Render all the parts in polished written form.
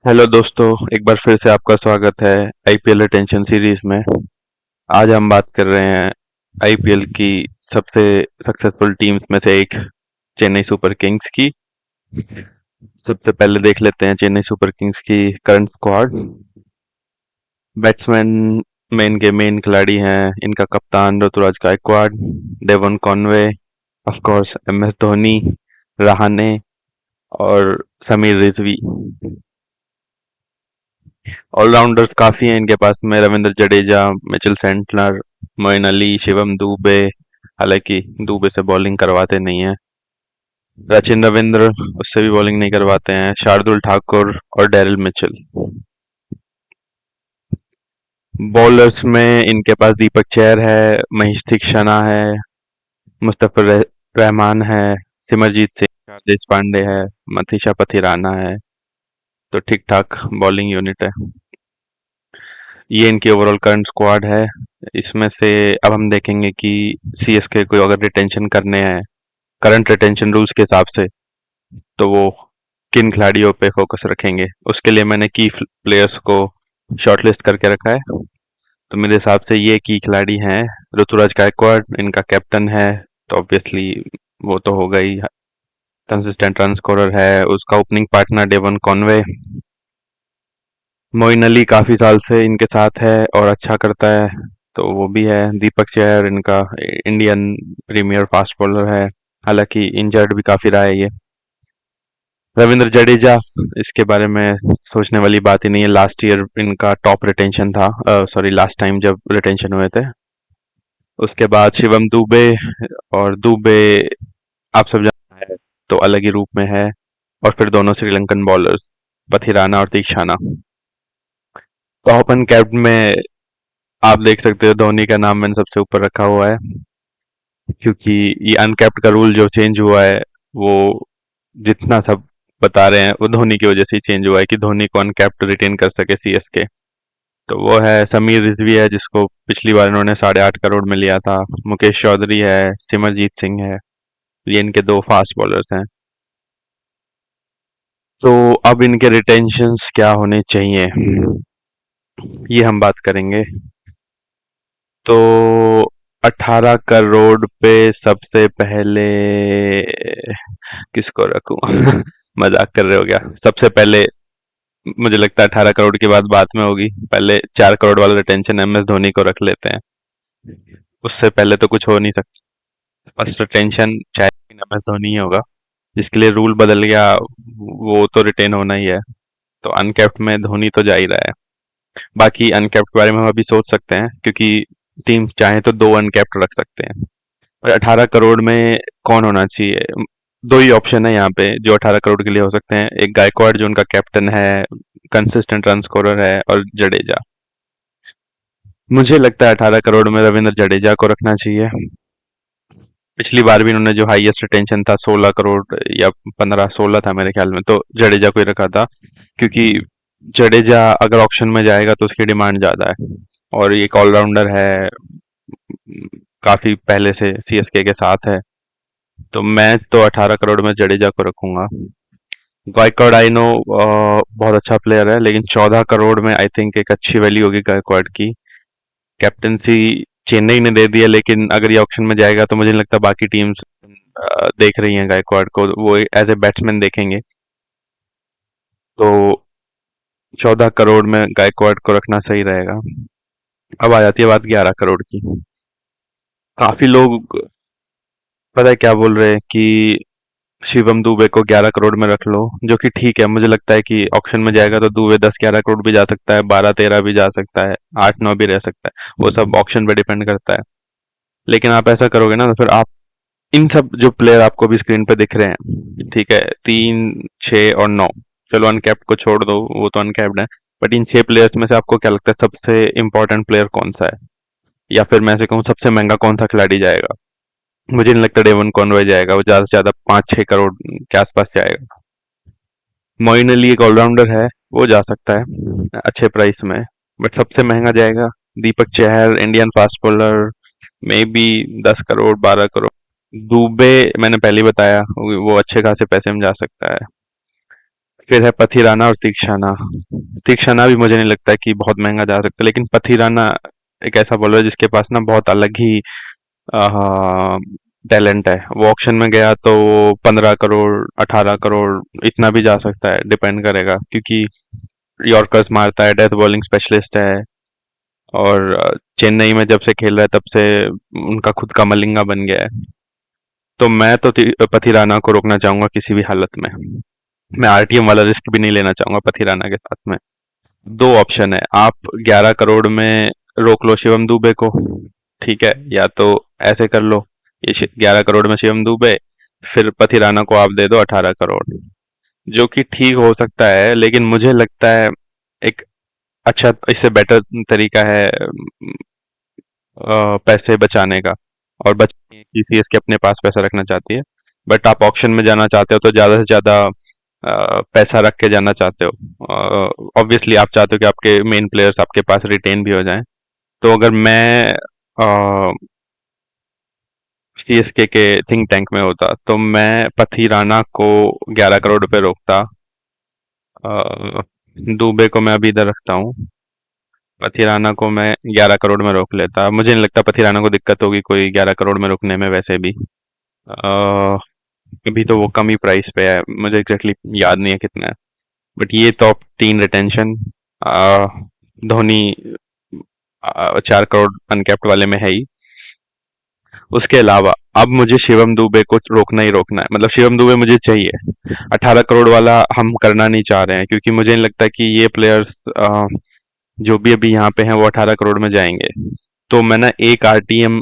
Hello दोस्तों, एक बार फिर से आपका स्वागत है आईपीएल रिटेंशन सीरीज में। आज हम बात कर रहे हैं आईपीएल की सबसे सक्सेसफुल टीम्स में से एक चेन्नई सुपर किंग्स की। सबसे पहले देख लेते हैं चेन्नई सुपर किंग्स की करंट स्क्वाड। बैट्समैन में इनके मेन खिलाड़ी हैं इनका कप्तान Rituraj Gaikwad, Devon Conway, of course MS Dhoni, Rahane और समीर रिजवी। ऑलराउंडर्स काफी हैं इनके पास में, रविंद्र जडेजा, मिचेल सेंटनर, मोइन अली, शिवम दुबे। हालांकि दुबे से बॉलिंग करवाते नहीं हैं। सचिन रविंद्र, उससे भी बॉलिंग नहीं करवाते हैं। शार्दुल ठाकुर और डेरिल मिचेल। बॉलर्स में इनके पास दीपक चहर है, महेश दीक्षाना है, मुस्तफिर रहमान है, सिमरजीत सिंह देश पांडे है, मनीषा पथिराना है। तो ठीक ठाक बॉलिंग यूनिट है। ये इनकी ओवरऑल करंट स्क्वाड है। इसमें से अब हम देखेंगे कि सीएसके को अगर रिटेंशन करने हैं करंट रिटेंशन रूल्स के हिसाब से, तो वो किन खिलाड़ियों पे फोकस रखेंगे। उसके लिए मैंने की प्लेयर्स को शॉर्टलिस्ट करके रखा है। तो मेरे हिसाब से ये की खिलाड़ी हैं। ऋतुराज गायकवाड़ इनका कैप्टन है, तो ऑब्वियसली वो तो होगा ही। कंसिस्टेंट रन स्कोरर है। उसका opening partner Devon Conway. Moeen Ali काफी साल से इनके साथ है और अच्छा करता है, तो वो भी है। दीपक चहर इनका इंडियन प्रीमियर फास्ट बॉलर है, हालांकि इंजर्ड भी काफी रहा है ये। रविंद्र जडेजा, इसके बारे में सोचने वाली बात ही नहीं है। लास्ट ईयर इनका टॉप रिटेंशन था, सॉरी लास्ट टाइम जब रिटेंशन हुए थे। उसके बाद शिवम दुबे, और दुबे आप सब जानते हैं तो अलग ही रूप में है। और फिर दोनों श्रीलंकन बॉलर्स पथिराना और तीक्षाना। टॉप एंड कैप्ट में आप देख सकते हो धोनी का नाम मैंने सबसे ऊपर रखा हुआ है, क्योंकि ये अनकैप्ड का रूल जो चेंज हुआ है, वो जितना सब बता रहे हैं वो धोनी की वजह से ही चेंज हुआ है कि धोनी को अनकैप्ड रिटेन कर सके सीएसके। तो वो है समीर रिजवी है, जिसको पिछली बार इन्होंने 8.5 करोड़ में लिया था। मुकेश चौधरी है, सिमरजीत सिंह है। ये इनके दो फास्ट बॉलर्स हैं। तो अब इनके रिटेंशंस क्या होने चाहिए, ये हम बात करेंगे। तो 18 करोड़ पे सबसे पहले किसको रखूं? मजाक कर रहे हो क्या? सबसे पहले मुझे लगता है 18 करोड़ की बात में होगी। पहले 4 करोड़ वाला रिटेंशन एमएस धोनी को रख लेते हैं। उससे पहले तो कुछ हो नहीं सकता। फर्स्ट रिटेंशन शायद एमएस धोनी ही होगा। जिसके लिए रूल बदल गया, वो तो रिटेन होना ही है। तो अनकैप्ड में धोनी तो जा ही रहा है। बाकी अनकैप्ड के बारे में हम अभी सोच सकते हैं, क्योंकि टीम चाहे तो दो अनकैप्ड रख सकते हैं। और 18 करोड़ में कौन होना चाहिए? दो ही ऑप्शन है यहाँ पे जो 18 करोड़ के लिए हो सकते हैं। एक गायकवाड़ जो उनका कैप्टन है, कंसिस्टेंट रन स्कोरर है, और जडेजा। मुझे लगता है 18 करोड़ में रविंद्र जडेजा को रखना चाहिए। पिछली बार भी इन्होंने जो हाईएस्ट रिटेंशन था 16 करोड़ या 15-16 था मेरे ख्याल में, तो जडेजा को ही रखा था। क्योंकि जडेजा अगर ऑप्शन में जाएगा तो उसकी डिमांड ज्यादा है, और ये एक ऑलराउंडर है, काफी पहले से सीएसके के साथ है। तो मैं तो 18 करोड़ में जडेजा को रखूंगा। गायकवाड़ आई नो बहुत अच्छा प्लेयर है, लेकिन 14 करोड़ में आई थिंक एक अच्छी वैल्यू होगी गायकवाड़ की। कैप्टनसी चेन्नई ने दे दिया, लेकिन अगर ये ऑप्शन में जाएगा तो मुझे नहीं लगता बाकी टीम्स देख रही हैं गायकवाड़ को, वो एज ए बैट्समैन देखेंगे। तो 14 करोड़ में गायकवाड़ को रखना सही रहेगा। अब आ जाती है बात 11 करोड़ की। काफी लोग पता है क्या बोल रहे हैं कि शिवम दुबे को 11 करोड़ में रख लो, जो कि ठीक है। मुझे लगता है कि ऑक्शन में जाएगा तो दुबे 10-11 करोड़ भी जा सकता है, 12-13 भी जा सकता है, 8-9 भी रह सकता है। वो सब ऑक्शन पे डिपेंड करता है। लेकिन आप ऐसा करोगे ना, तो फिर आप इन सब जो प्लेयर आपको भी स्क्रीन पे दिख रहे हैं, ठीक है, 3, 6 और 9, चलो अनकैप्ड को छोड़ दो, वो तो अनकैप्ड है। बट इन 6 प्लेयर्स में से आपको क्या लगता है सबसे इंपॉर्टेंट प्लेयर कौन सा है? या फिर मैं ऐसे कहूँ सबसे महंगा कौन सा खिलाड़ी जाएगा? मुझे नहीं लगता डेवन कॉनवे जाएगा, वो ज्यादा से ज्यादा 5-6 करोड़ के आसपास जाएगा। मोइन अली एक ऑलराउंडर है, वो जा सकता है अच्छे प्राइस में। बट सबसे महंगा जाएगा Deepak Chahar, Indian fast bowler, may be 10 crore, 12 crore. Dube मैंने पहले ही बताया, वो अच्छे खासे पैसे में जा सकता है। फिर है पथिराना और तीक्षाना। तीक्षाना भी मुझे नहीं लगता कि बहुत महंगा जा सकता, लेकिन पथिराना एक ऐसा बॉलर है जिसके पास ना बहुत अलग ही टैलेंट है। वो ऑक्शन में गया तो 15 करोड़ 18 करोड़ इतना भी जा सकता है, डिपेंड करेगा, क्योंकि यॉर्कर्स मारता है, डेथ बॉलिंग स्पेशलिस्ट है। और चेन्नई में जब से खेल रहा है तब से उनका खुद का मलिंगा बन गया है। तो मैं तो पथिराना को रोकना चाहूंगा किसी भी हालत में। मैं आरटीएम वाला रिस्क भी नहीं लेना चाहूंगा पथिराना के साथ में। दो ऑप्शन है, आप 11 करोड़ में रोक लो शिवम दुबे को, ठीक है, या तो ऐसे कर लो, ये 11 करोड़ में शिवम दुबे, फिर पथिराना को आप दे दो 18 करोड़, जो कि ठीक हो सकता है। लेकिन मुझे लगता है एक अच्छा, इससे बेटर तरीका है पैसे बचाने का। और बच सीएसके अपने पास पैसा रखना चाहती है, बट आप ऑक्शन में जाना चाहते हो तो ज्यादा से ज्यादा पैसा रख के जाना चाहते हो। ऑब्वियसली आप चाहते हो कि आपके मेन प्लेयर्स आपके पास रिटेन भी हो जाएं। तो अगर मैं सीएसके के थिंक टैंक में होता तो मैं पथीराना को 11 करोड़ रुपए रोकता। अ, दुबे को मैं अभी इधर रखता हूँ, पथिराना को मैं 11 करोड़ में रोक लेता। मुझे नहीं लगता पथिराना को दिक्कत होगी कोई 11 करोड़ में रुकने में, वैसे भी अभी तो वो कम ही प्राइस पे है, मुझे एग्जैक्टली याद नहीं है कितना है। बट ये top 3 retention Dhoni 4 crore uncapped वाले में है ही। उसके अलावा अब मुझे शिवम दुबे को रोकना ही रोकना है, मतलब शिवम दुबे मुझे चाहिए। 18 करोड़ वाला हम करना नहीं चाह रहे हैं, क्योंकि मुझे नहीं लगता कि ये प्लेयर्स जो भी अभी यहाँ पे हैं वो 18 करोड़ में जाएंगे। तो मैं ना एक आरटीएम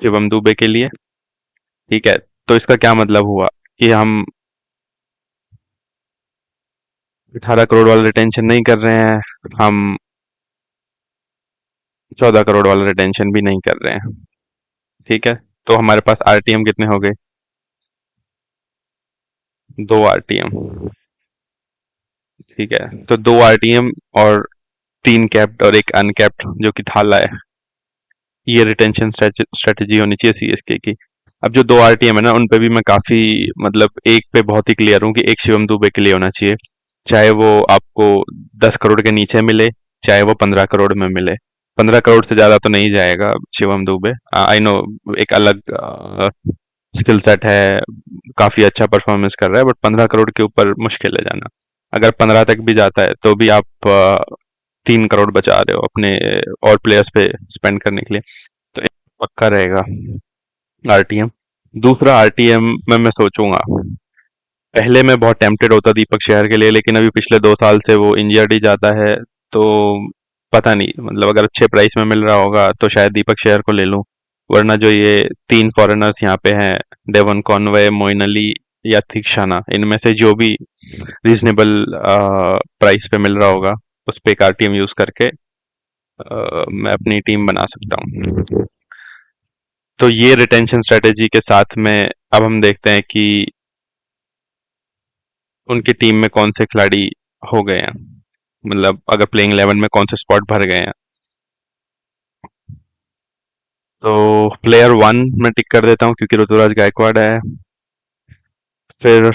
शिवम दुबे के लिए, ठीक है। तो इसका क्या मतलब हुआ कि हम 18 करोड़ वाला रिटेंशन नहीं कर रहे हैं, हम 14 करोड़ वाला रिटेंशन भी नहीं कर रहे हैं, ठीक है। तो हमारे पास आरटीएम कितने हो गए? 2 आरटीएम, ठीक है। तो 2 आरटीएम और 3 कैप्ड और एक अनकैप्ड जो कि थाला है, ये रिटेंशन स्ट्रेटेजी होनी चाहिए सीएसके की। अब जो 2 आरटीएम है ना, उन पे भी मैं काफी, मतलब एक पे बहुत ही क्लियर हूँ कि एक शिवम दुबे के लिए होना चाहिए, चाहे वो आपको 10 करोड़ के नीचे मिले, चाहे वो 15 करोड़ में मिले। 15 करोड़ से ज्यादा तो नहीं जाएगा शिवम दुबे, आई नो, एक अलग स्किल सेट है, काफी अच्छा परफॉर्मेंस कर रहा है, बट 15 करोड़ के ऊपर मुश्किल है जाना। अगर 15 तक भी जाता है तो भी आप 3 करोड़ बचा रहे हो अपने और प्लेयर्स पे स्पेंड करने के लिए। तो एक पक्का रहेगा आरटीएम। दूसरा आरटीएम में मैं सोचूंगा, पहले मैं बहुत टेम्पटेड होता दीपक शहर के लिए, लेकिन अभी पिछले 2 साल से वो इंजर्ड ही जाता है। तो पता नहीं, मतलब अगर अच्छे प्राइस में मिल रहा होगा तो शायद दीपक शहर को ले लूं। वरना जो ये 3 फॉरेनर्स यहाँ पे हैं, डेवन कॉनवे, मोइन अली या थिक्शाना, इनमें से जो भी रीजनेबल प्राइस पे मिल रहा होगा उस पे एक आरटीएम यूज करके मैं अपनी टीम बना सकता हूँ। तो ये रिटेंशन स्ट्रेटेजी के साथ में अब हम देखते हैं कि उनकी टीम में कौन से खिलाड़ी हो गए हैं, मतलब अगर प्लेइंग 11 में कौन से स्पॉट भर गए हैं। तो प्लेयर 1 में टिक कर देता हूँ क्योंकि ऋतुराज गायकवाड़ है। फिर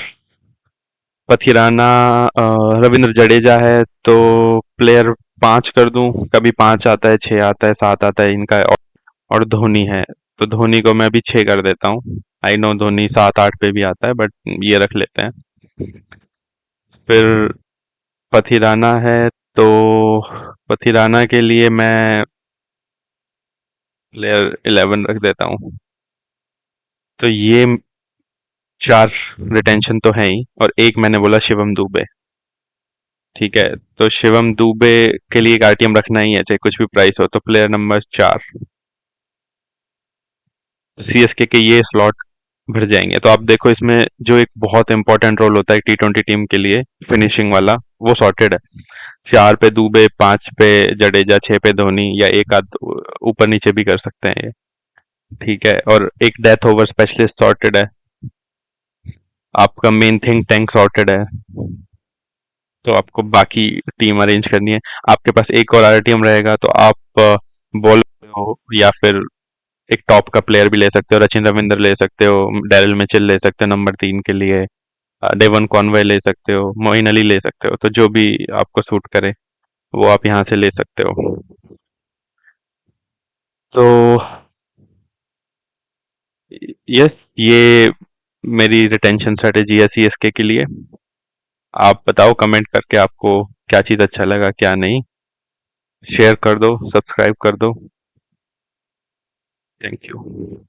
पथिराना रविंद्र जडेजा है, तो प्लेयर 5 कर दूं, कभी 5 आता है, 6 आता है, 7 आता है इनका। और धोनी है, तो धोनी को मैं अभी 6 कर देता हूँ। आई नो धोनी 7-8 पे भी आता है, बट ये रख लेते हैं। फिर पथिराना है, तो पथिराना के लिए मैं प्लेयर 11 रख देता हूँ। तो ये 4 रिटेंशन तो है ही, और एक मैंने बोला शिवम दुबे, ठीक है। तो शिवम दुबे के लिए एक आरटीएम रखना ही है, चाहे कुछ भी प्राइस हो। तो प्लेयर नंबर 4 सीएसके के ये स्लॉट भर जाएंगे। तो आप देखो, इसमें जो एक बहुत इंपॉर्टेंट रोल होता है T20 टीम के लिए, फिनिशिंग वाला, वो सॉर्टेड है। 4 पे दुबे, 5 पे जडेजा, 6 पे धोनी, या एक आध ऊपर नीचे भी कर सकते हैं ये, ठीक है। और एक डेथ ओवर स्पेशलिस्ट सॉर्टेड है, आपका मेन थिंक टैंक सॉर्टेड है। तो आपको बाकी टीम अरेंज करनी है। आपके पास एक और आरटीएम रहेगा, तो आप बॉलर हो या फिर एक टॉप का प्लेयर भी ले सकते हो, रचिन रविंद्र ले सकते हो, डैरिल मिचेल ले सकते हो नंबर 3 के लिए। डेवन कॉनवे ले सकते हो, मोइन अली ले सकते हो, तो जो भी आपको सूट करे वो आप यहाँ से ले सकते हो। तो यस, ये मेरी रिटेंशन स्ट्रेटेजी है सीएसके के लिए। आप बताओ कमेंट करके आपको क्या चीज़ अच्छा लगा क्या नहीं। शेयर कर दो, सब्सक्राइब कर दो। Thank you.